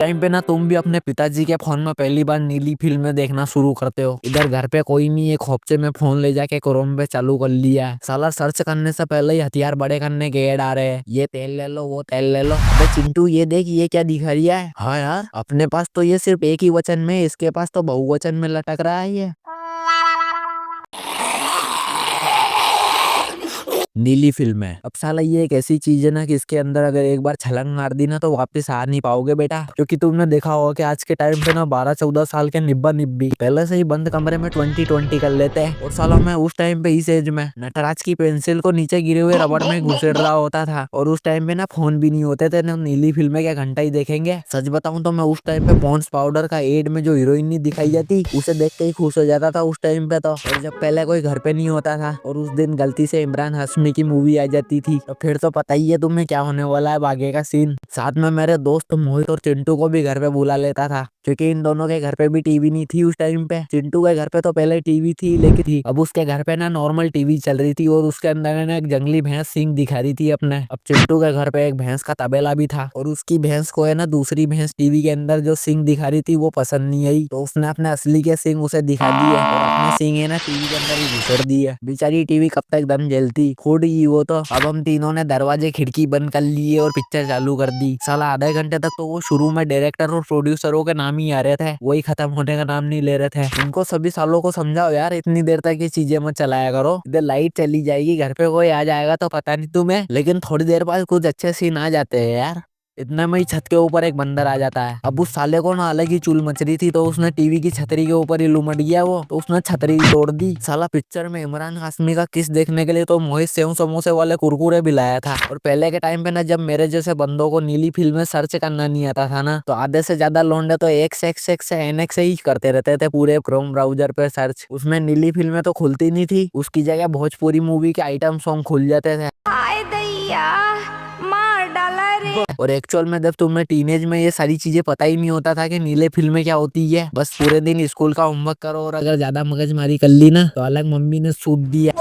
Time पे ना तुम भी अपने पिताजी के फोन में पहली बार नीली फिल्में देखना शुरू करते हो। इधर घर पे कोई नहीं, एक खोपचे में फोन ले जाके क्रोम पे चालू कर लिया। साला सर्च करने से पहले ही हथियार बड़े करने के ऐड आ रहे हैं। ये तेल ले लो, वो तेल ले लो। अबे चिंटू ये देख, ये क्या दिखा रिया है। हाँ यार, अपने पास तो ये सिर्फ एक ही वचन में, इसके पास तो बहुवचन में लटक रहा है ये। नीली फिल्म है। अब साला ये एक ऐसी चीज है ना कि इसके अंदर अगर एक बार छलांग मार दी ना तो वापस आ नहीं पाओगे बेटा। क्योंकि तुमने देखा होगा कि आज के टाइम पे ना 12-14 साल के निब्बा निब्बी पहले से ही बंद कमरे में 20-20 कर लेते हैं। और साला मैं उस टाइम पे इस एज में नटराज की पेंसिल को नीचे गिरे हुए रबड़ में घुसेड़ रहा होता था। और उस टाइम पे ना फोन भी नहीं होते थे ना, नीली फिल्में क्या घंटा ही देखेंगे। सच बताऊं तो मैं उस टाइम पे पॉन्ड्स पाउडर का एड में जो हीरोइन नहीं दिखाई जाती उसे देख के ही खुश हो जाता था उस टाइम पे तो। और जब पहले कोई घर पे नहीं होता था और उस दिन गलती से इमरान हाशमी की मूवी आ जाती थी तो फिर तो पता ही है तुम्हें क्या होने वाला है आगे का सीन। साथ में मेरे दोस्त मोहित और चिंटू को भी घर पे बुला लेता था क्योंकि इन दोनों के घर पे भी टीवी नहीं थी उस टाइम पे। चिंटू के घर पे तो पहले टीवी थी लेकिन अब उसके घर पे ना नॉर्मल टीवी चल रही थी और उसके अंदर ना एक जंगली भैंस सींग दिखा रही थी अपने। अब चिंटू के घर पे एक भैंस का तबेला भी था और उसकी भैंस को है ना दूसरी भैंस टीवी के अंदर जो सींग दिखा रही थी वो पसंद नहीं आई तो उसने अपने असली के सींग उसे दिखा दिए और अपने सींग है ना टीवी के अंदर ही घुसेड़ दिए। बेचारी टीवी कब तक दम झेलती, खुद ही वो तो। अब हम तीनों ने दरवाजे खिड़की बंद कर लिए और पिक्चर चालू कर दी। साला आधे घंटे तक तो वो शुरू में डायरेक्टर और प्रोड्यूसरों के नाम ही आ रहे थे, वही खत्म होने का नाम नहीं ले रहे थे। इनको सभी सालों को समझाओ यार, इतनी देर तक ये चीजें मत चलाया करो। इधर लाइट चली जाएगी, घर पे कोई आ जाएगा तो पता नहीं तुम्हें, लेकिन थोड़ी देर बाद कुछ अच्छे सीन आ जाते हैं यार। इतने में ही छत के ऊपर एक बंदर आ जाता है। अब उस साले को ना अलग ही चुल मच रही थी तो उसने टीवी की छतरी के ऊपर ही लुमट गया वो, तो उसने छतरी तोड़ दी। साला पिक्चर में इमरान हाशमी का किस देखने के लिए तो मोहित सेव समोसे वाले कुरकुरे भी लाया था। और पहले के टाइम पे ना जब मेरे जैसे बंदों को नीली फिल्म में सर्च करना नहीं आता था ना तो आधे से ज्यादा लौंडे तो एक्स से एनएक्स ही करते रहते थे पूरे क्रोम ब्राउजर पे सर्च। उसमें नीली फिल्में तो खुलती नहीं थी, उसकी जगह भोजपुरी मूवी के आइटम सॉन्ग खुल जाते थे। आए दैया मार डाला रे। और एक्चुअल में जब तुम्हें टीनेज में ये सारी चीजें पता ही नहीं होता था कि नीले फिल्में क्या होती है, बस पूरे दिन स्कूल का होमवर्क करो और अगर ज्यादा मगजमारी कर ली ना तो अलग मम्मी ने सूद दिया।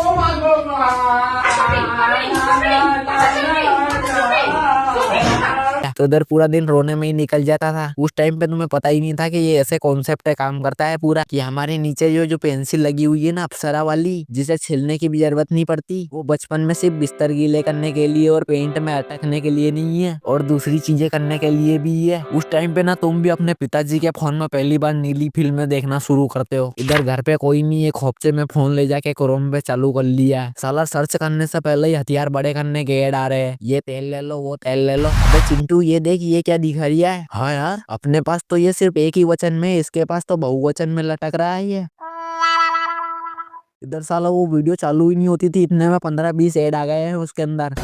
तो इधर पूरा दिन रोने में ही निकल जाता था। उस टाइम पे तुम्हें पता ही नहीं था कि ये ऐसे कॉन्सेप्ट है, काम करता है पूरा, कि हमारे नीचे जो पेंसिल लगी हुई है ना अप्सरा वाली, जिसे छिलने की भी जरूरत नहीं पड़ती, वो बचपन में सिर्फ बिस्तर गीले करने के लिए और पेंट में अटकने के लिए नहीं है और दूसरी चीजें करने के लिए भी है। उस टाइम पे ना तुम भी अपने पिताजी के फोन में पहली बार नीली फिल्में देखना शुरू करते हो। इधर घर पे कोई नहीं, एक खोपचे में फोन ले जाके क्रोम पे चालू कर लिया। साला सर्च करने से पहले ही हथियार बड़े करने के ऐड आ रहे हैं। ये तेल ले लो, वो तेल ले लो। अबे चिंटू ये देख, ये क्या दिखा रिया है। हाँ यार, अपने पास तो ये सिर्फ एक ही वचन में, इसके पास तो बहुवचन में लटक रहा है ये। इधर साला वो वीडियो चालू ही नहीं होती थी, इतने में 15-20 ऐड आ गए हैं उसके अंदर।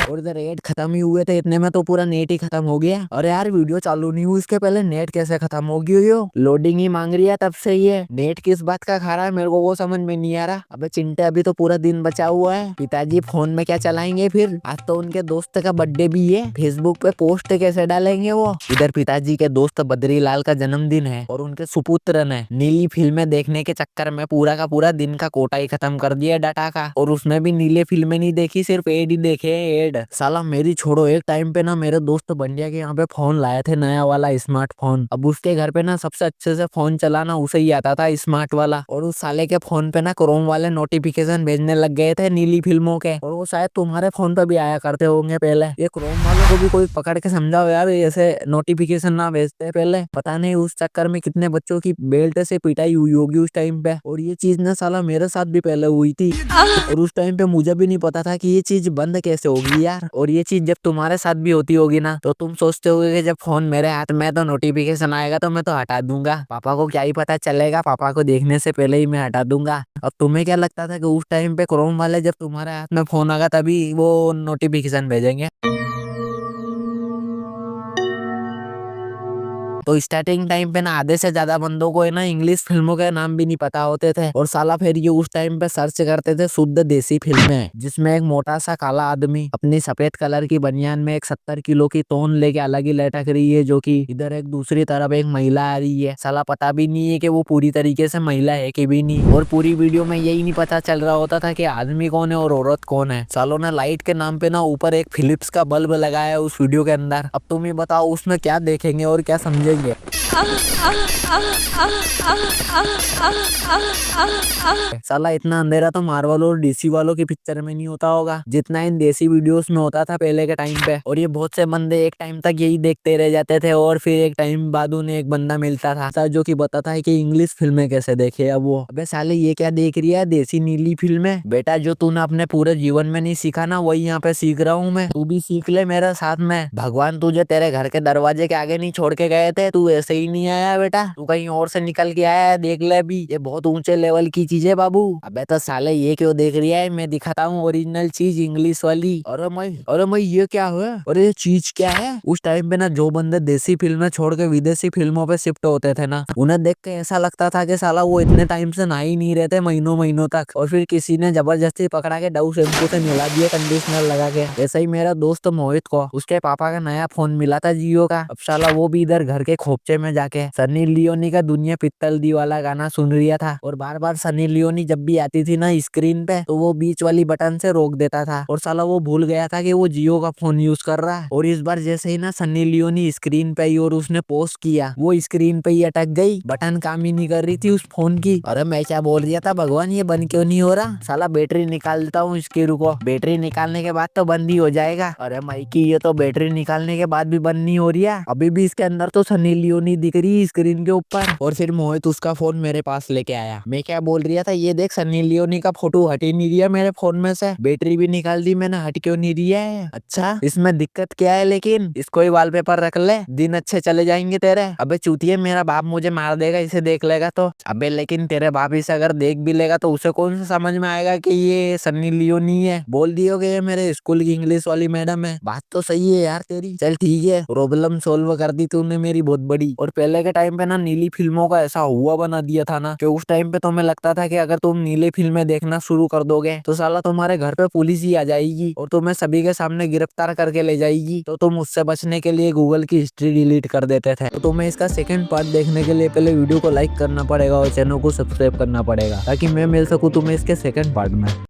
और इधर ऐड खत्म ही हुए थे, इतने में तो पूरा नेट ही खत्म हो गया। अरे यार वीडियो चालू नहीं हुई उसके पहले नेट कैसे खत्म हो गई हो? लोडिंग ही मांग रही है तब से ये। नेट किस बात का खा रहा है मेरे को वो समझ में नहीं आ रहा। अबे चिंटे, अभी तो पूरा दिन बचा हुआ है, पिताजी फोन में क्या चलाएंगे फिर? आज तो उनके दोस्त का बर्थडे भी है, फेसबुक पे पोस्ट कैसे डालेंगे वो? इधर पिताजी के दोस्त बद्रीलाल का जन्मदिन है और उनके सुपुत्र ने नीली फिल्में देखने के चक्कर में पूरा का पूरा दिन का कोटा ही खत्म कर दिया डाटा का। और उसमें भी नीले फिल्में नहीं देखी, सिर्फ एड ही देखे एड। साला मेरी छोड़ो, एक टाइम पे ना मेरे दोस्त बंडिया के यहाँ पे फोन लाए थे, नया वाला स्मार्टफोन। अब उसके घर पे ना सबसे अच्छे से फोन चलाना उसे ही आता था, स्मार्ट वाला। और उस साले के फोन पे ना क्रोम वाले नोटिफिकेशन भेजने लग गए थे नीली फिल्मों के, और वो शायद तुम्हारे फोन पे भी आया करते होंगे पहले। ये क्रोम वालों को भी कोई पकड़ के समझाओ यार, ऐसे नोटिफिकेशन ना भेजते पहले। पता नहीं उस चक्कर में कितने बच्चों की बेल्ट से पिटाई हुई होगी उस टाइम पे। और ये चीज ना साला मेरे साथ भी पहले हुई थी और उस टाइम पे मुझे भी नहीं पता था कि ये चीज बंद कैसे होगी यार। और ये चीज जब तुम्हारे साथ भी होती होगी ना तो तुम सोचते होगे कि जब फोन मेरे हाथ में तो नोटिफिकेशन आएगा तो मैं तो हटा दूंगा, पापा को क्या ही पता चलेगा, पापा को देखने से पहले ही मैं हटा दूंगा। अब तुम्हें क्या लगता था कि उस टाइम पे क्रोम वाले जब तुम्हारे हाथ में फोन आएगा तभी वो नोटिफिकेशन भेजेंगे? तो स्टार्टिंग टाइम पे ना आधे से ज्यादा बंदों को है ना इंग्लिश फिल्मों के नाम भी नहीं पता होते थे और साला फिर ये उस टाइम पे सर्च करते थे शुद्ध देसी फिल्में, जिसमें एक मोटा सा काला आदमी अपनी सफेद कलर की बनियान में एक 70 किलो की तोन लेके अलग ही लटक रही है, जो कि इधर एक दूसरी तरफ एक महिला आ रही है। साला पता भी नहीं है कि वो पूरी तरीके से महिला है कि भी नहीं, और पूरी वीडियो में यही नहीं पता चल रहा होता था कि आदमी कौन है और औरत कौन है। सालों ने लाइट के नाम पे ना ऊपर एक फिलिप्स का बल्ब लगाया है उस वीडियो के अंदर। अब तुम ही बताओ उसमें क्या देखेंगे और क्या समझेंगे। साला इतना अंधेरा तो मार्वल और डीसी वालों की पिक्चर में नहीं होता होगा जितना इन देसी वीडियोस में होता था पहले के टाइम पे। और ये बहुत से बंदे एक टाइम तक यही देखते रह जाते थे और फिर एक टाइम बाद उन्हें एक बंदा मिलता था जो कि बताता है कि इंग्लिश फिल्में कैसे देखे। अब वो अबे साले ये क्या देख रही है देसी नीली फिल्में? बेटा जो तूने अपने पूरे जीवन में नहीं सीखा ना वही यहाँ पे सीख रहा हूँ मैं, तू भी सीख ले मेरे साथ में। भगवान तुझे तेरे घर के दरवाजे के आगे नहीं छोड़ के गए थे, तू ऐसे ही नहीं आया बेटा, तू कहीं और से निकल के आया है, देख ले अभी ये बहुत ऊंचे लेवल की चीज है बाबू। अबे तो साले ये क्यों देख रही है, मैं दिखाता हूँ ओरिजिनल चीज इंग्लिश वाली। अरे मैं ये क्या हुआ? अरे ये चीज क्या है? उस टाइम पे ना जो बंदे देसी फिल्में छोड़ के विदेशी फिल्मों पे शिफ्ट होते थे ना, उन्हें देख के ऐसा लगता था कि साला वो इतने टाइम से नहा ही नहीं रहते महीनों महीनों तक, और फिर किसी ने जबरदस्ती पकड़ा के डव शैम्पू से मिला दिया कंडीशनर लगा के। ऐसा ही मेरा दोस्त मोहित को उसके पापा का नया फोन मिला था जियो का। अब साला वो भी इधर घर के खोपचे में जाके सनी लियोनी का दुनिया पित्तल दी वाला गाना सुन रिया था, और बार बार सनी लियोनी जब भी आती थी ना स्क्रीन पे तो वो बीच वाली बटन से रोक देता था, और साला वो भूल गया था कि वो जियो का फोन यूज कर रहा है। और इस बार जैसे ही ना सनी लियोनी स्क्रीन पे आई और उसने पोस्ट किया, वो स्क्रीन पे ही अटक गई, बटन काम ही नहीं कर रही थी उस फोन की। अरे मैं क्या बोल रहा था भगवान, ये बंद क्यों नहीं हो रहा? साला बैटरी निकाल देता हूँ इसकी, रुको। बैटरी निकालने के बाद तो बंद ही हो जाएगा। अरे माइकी ये तो बैटरी निकालने के बाद भी बंद नहीं हो रही है, अभी भी इसके अंदर तो सनी लियोनी दिख रही है स्क्रीन के ऊपर। और फिर मोहित उसका फोन मेरे पास लेके आया। मैं क्या बोल रहा था, ये देख सनी लियोनी का फोटो हट ही नहीं रहा मेरे फोन में से, बैटरी भी निकाल दी मैंने, हट क्यों नहीं रही है? अच्छा इसमें दिक्कत क्या है? लेकिन इसको ही वॉलपेपर रख ले, दिन अच्छे चले जाएंगे तेरे। अबे चूतिए मेरा बाप मुझे मार देगा इसे देख लेगा तो। अबे लेकिन तेरे बाप इसे अगर देख भी लेगा तो उसे कौन सा समझ में आएगा कि ये सनी लियोनी है? बोल दियोगे ये मेरे स्कूल की इंग्लिश वाली मैडम है। बात तो सही है यार तेरी, चल ठीक है, प्रॉब्लम सोल्व कर दी तूने मेरी बहुत बड़ी। और पहले के टाइम पे ना नीली फिल्मों का ऐसा हुआ बना दिया था ना कि उस टाइम पे तुम्हें लगता था कि अगर तुम नीली फिल्में देखना शुरू कर दोगे तो साला तुम्हारे घर पे पुलिस ही आ जाएगी और तुम्हें सभी के सामने गिरफ्तार करके ले जाएगी। तो तुम उससे बचने के लिए गूगल की हिस्ट्री डिलीट कर देते थे। तो तुम्हें इसका सेकंड पार्ट देखने के लिए पहले वीडियो को लाइक करना पड़ेगा और चैनल को सब्सक्राइब करना पड़ेगा ताकि मैं मिल सकूं तुम्हें इसके सेकंड पार्ट में।